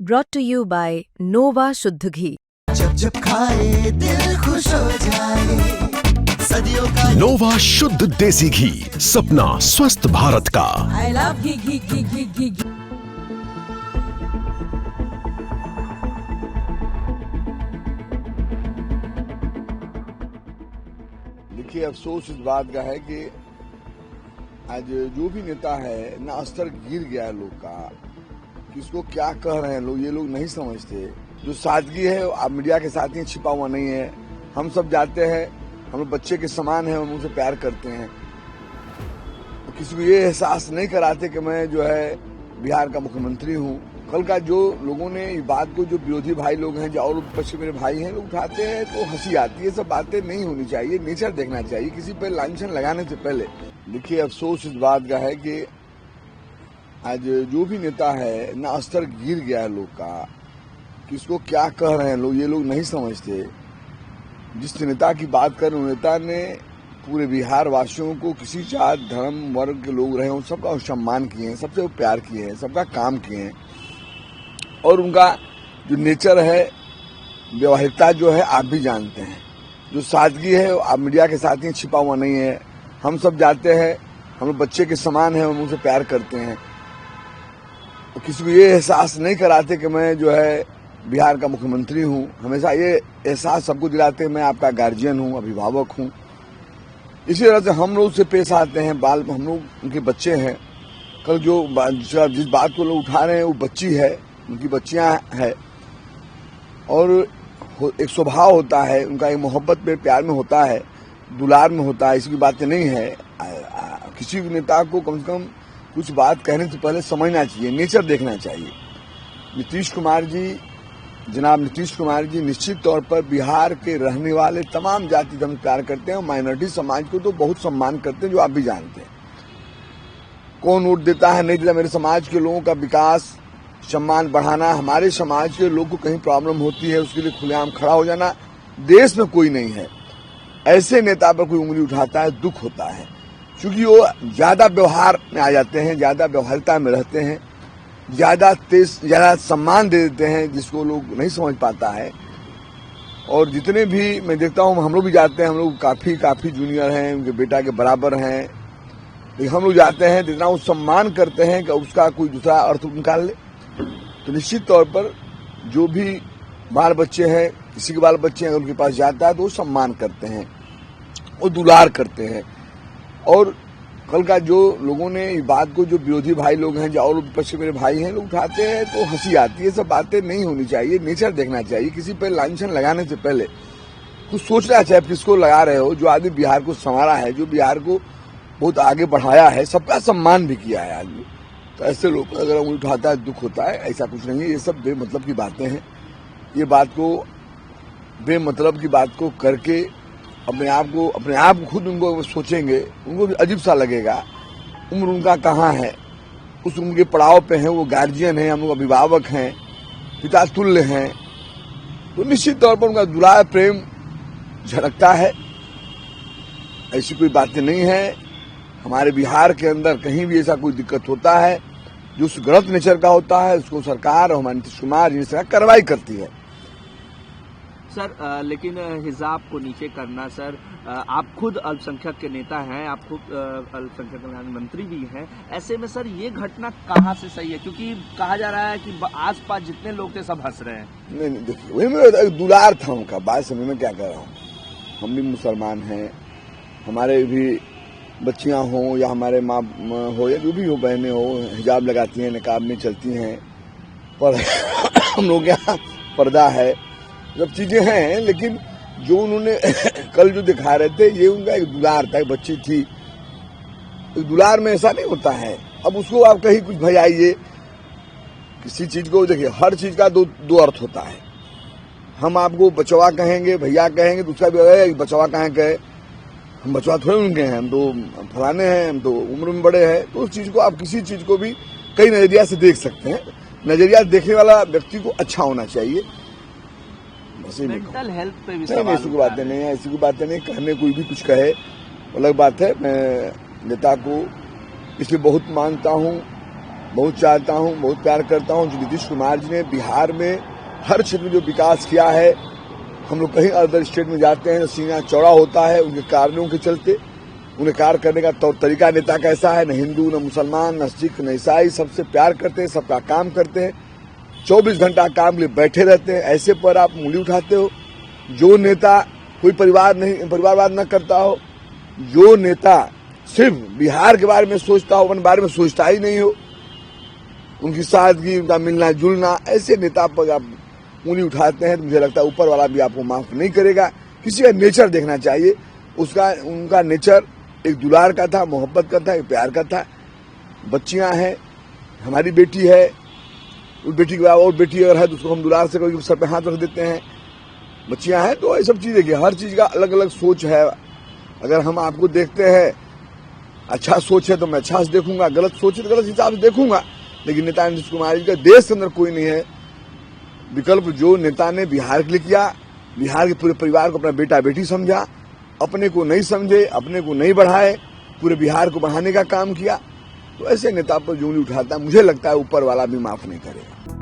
brought to you by Nova शुद्ध घी। जब जब खाए दिल खुश हो जाए, सदियों का नोवा शुद्ध देसी घी, सपना स्वस्थ भारत का। I love घी। देखिए, अफसोस इस बात का है कि आज जो भी नेता है ना, स्तर गिर गया है लोग का। किसको क्या कह रहे हैं लोग, ये लोग नहीं समझते। जो सादगी है आप मीडिया के साथ ही छिपा हुआ नहीं है। हम सब जाते हैं, हम लोग बच्चे के समान हैं, हम उनसे प्यार करते हैं। तो किसी को ये एहसास नहीं कराते कि मैं जो है बिहार का मुख्यमंत्री हूँ। कल का जो लोगों ने इस बात को, जो विरोधी भाई लोग हैं, जो और पश्चिम मेरे भाई हैं, लोग उठाते हैं तो हंसी आती है। सब बातें नहीं होनी चाहिए, नेचर देखना चाहिए किसी पर लांछन लगाने से पहले। देखिए, अफसोस इस बात का है कि आज जो भी नेता है ना, स्तर गिर गया है लोग का। किसको क्या कह रहे हैं लोग, ये लोग नहीं समझते। जिस नेता की बात कर रहे हैं, नेता ने पूरे बिहार वासियों को, किसी जात धर्म वर्ग के लोग रहे हों, सबका सम्मान किए हैं, सबसे प्यार किए हैं, सबका काम किए हैं। और उनका जो नेचर है, व्यवहारिकता जो है, आप भी जानते हैं। जो सादगी है आप मीडिया के साथ ही छिपा हुआ नहीं है। हम सब जाते हैं, हम लोग बच्चे के समान हैं, हम उनसे प्यार करते हैं। तो किसी को ये एहसास नहीं कराते कि मैं जो है बिहार का मुख्यमंत्री हूँ। हमेशा ये एहसास सबको दिलाते हैं मैं आपका गार्जियन हूँ, अभिभावक हूँ। इसी तरह से हम लोग से पेश आते हैं। हम लोग उनके बच्चे हैं। कल जिस बात को लोग उठा रहे हैं वो बच्ची है, उनकी बच्चियां हैं। और एक स्वभाव होता है उनका, एक मोहब्बत में, प्यार में होता है, दुलार में होता है। इसकी बातें नहीं है। किसी भी नेता को कम से कम कुछ बात कहने से पहले समझना चाहिए, नेचर देखना चाहिए। जनाब नीतीश कुमार जी निश्चित तौर पर बिहार के रहने वाले तमाम जाति धर्म प्यार करते हैं और माइनॉरिटी समाज को तो बहुत सम्मान करते हैं, जो आप भी जानते हैं। कौन वोट देता है नहीं देता, मेरे समाज के लोगों का विकास, सम्मान बढ़ाना, हमारे समाज के लोग को कहीं प्रॉब्लम होती है उसके लिए खुलेआम खड़ा हो जाना, देश में कोई नहीं है। ऐसे नेता पर कोई उंगली उठाता है, दुख होता है। क्योंकि वो ज्यादा व्यवहार में आ जाते हैं, ज्यादा व्यवहारिकता में रहते हैं, ज्यादा सम्मान दे देते हैं, जिसको लोग नहीं समझ पाता है। और जितने भी मैं देखता हूँ, हम लोग भी जाते हैं, हम लोग काफी जूनियर हैं, उनके बेटा के बराबर हैं, लेकिन हम लोग जाते हैं, जितना वो सम्मान करते हैं कि उसका कोई दूसरा अर्थ निकाल ले। तो निश्चित तौर पर जो भी बाल बच्चे हैं, किसी के बाल बच्चे हैं, उनके पास जाता है तो वो सम्मान करते हैं, वो दुलार करते हैं। और कल का जो लोगों ने इस बात को, जो विरोधी भाई लोग हैं, जो और पश्चिम मेरे भाई हैं, लोग उठाते हैं तो हंसी आती है। सब बातें नहीं होनी चाहिए, नेचर देखना चाहिए किसी पर लांछन लगाने से पहले। कुछ सोचना चाहिए किसको लगा रहे हो। जो आदमी बिहार को संवारा है, जो बिहार को बहुत आगे बढ़ाया है, सबका सम्मान भी किया है आदमी, तो ऐसे लोग अगर उंगली उठाता है दुख होता है। ऐसा कुछ नहीं है, ये सब बेमतलब की बातें हैं। ये बात को, बेमतलब की बात को करके अपने आप खुद उनको सोचेंगे, उनको भी अजीब सा लगेगा। उम्र उनका कहाँ है, उस उम्र के पड़ाव पे हैं, वो गार्जियन हैं, हम लोग अभिभावक हैं, पिता तुल्य हैं। तो निश्चित तौर पर उनका दुलार प्रेम झलकता है। ऐसी कोई बातें नहीं है। हमारे बिहार के अंदर कहीं भी ऐसा कोई दिक्कत होता है जो उस गलत नेचर का होता है, उसको सरकार और हमारे नीतीश कुमार जी सरकार कार्रवाई करती है। सर, लेकिन हिजाब को नीचे करना, सर, आप खुद अल्पसंख्यक के नेता हैं, आप खुद अल्पसंख्यक कल्याण मंत्री भी हैं। ऐसे में सर ये घटना कहाँ से सही है? क्योंकि कहा जा रहा है कि आसपास जितने लोग थे सब हंस रहे हैं। नहीं, देखिए, वही मेरा दुलार था उनका। बात समझ में क्या कर रहा हूँ, हम भी मुसलमान हैं, हमारे भी बच्चियां हों या हमारे माँ हो या जो भी हो, बहनें हो, हिजाब लगाती हैं, निकाब में चलती हैं। पर हम लोग यहाँ पर्दा है, सब चीजें हैं। लेकिन जो उन्होंने कल जो दिखा रहे थे, ये उनका एक दुलार था, एक बच्ची थी। एक दुलार में ऐसा नहीं होता है। अब उसको आप कहीं कुछ भजाइए, किसी चीज को देखिए, हर चीज का दो अर्थ होता है। हम आपको बचवा कहेंगे, भैया कहेंगे, दूसरा भी बचवा कहें कहे, हम बचवा थोड़े उनके हैं, हम तो फलाने हैं, हम तो उम्र में बड़े हैं। तो उस चीज को आप किसी चीज को भी कई नजरिया से देख सकते हैं। नजरिया देखने वाला व्यक्ति को अच्छा होना चाहिए। मेंटल हेल्थ पे भी नहीं, ऐसी कोई बातें नहीं है, ऐसी कोई बातें नहीं। कहने कोई भी कुछ कहे अलग बात है। मैं नेता को इसलिए बहुत मानता हूँ बहुत चाहता हूं, बहुत प्यार करता हूं। जो नीतीश कुमार जी ने बिहार में हर क्षेत्र में जो विकास किया है, हम लोग कहीं अदर स्टेट में जाते हैं तो सीना चौड़ा होता है उनके कारणों के चलते। उन्हें कार्य करने का तौर तरीका नेता कैसा है, न हिंदू न मुसलमान न सिख न ईसाई, सबसे प्यार करते हैं, सबका काम करते हैं, 24 घंटा काम के लिए बैठे रहते हैं। ऐसे पर आप उंगली उठाते हो। जो नेता कोई परिवारवाद न करता हो, जो नेता सिर्फ बिहार के बारे में सोचता हो, अपने बारे में सोचता ही नहीं हो, उनकी सादगी, उनका मिलना जुलना, ऐसे नेता पर आप उंगली उठाते हैं तो मुझे लगता है ऊपर वाला भी आपको माफ नहीं करेगा। किसी का नेचर देखना चाहिए। उनका नेचर एक दुलार का था, मोहब्बत का था, एक प्यार का था। बच्चियां हैं, हमारी बेटी है, उस बेटी के बाद और बेटी अगर है तो उसको हम दुलार से कभी सर पे हाथ रख देते हैं। बच्चियां हैं तो ये सब चीजें की हर चीज का अलग अलग सोच है। अगर हम आपको देखते हैं, अच्छा सोच है तो मैं अच्छा से देखूंगा, गलत सोच है तो गलत हिसाब से देखूंगा। लेकिन नेता नीतीश कुमार जी का देश के अंदर कोई नहीं है विकल्प। जो नेता ने बिहार के लिए किया, बिहार के पूरे परिवार को अपना बेटा बेटी समझा, अपने को नहीं समझे, अपने को नहीं बढ़ाए, पूरे बिहार को बढ़ाने का काम किया, तो ऐसे नेता पर जो उंगली उठाता है मुझे लगता है ऊपर वाला भी माफ नहीं करेगा।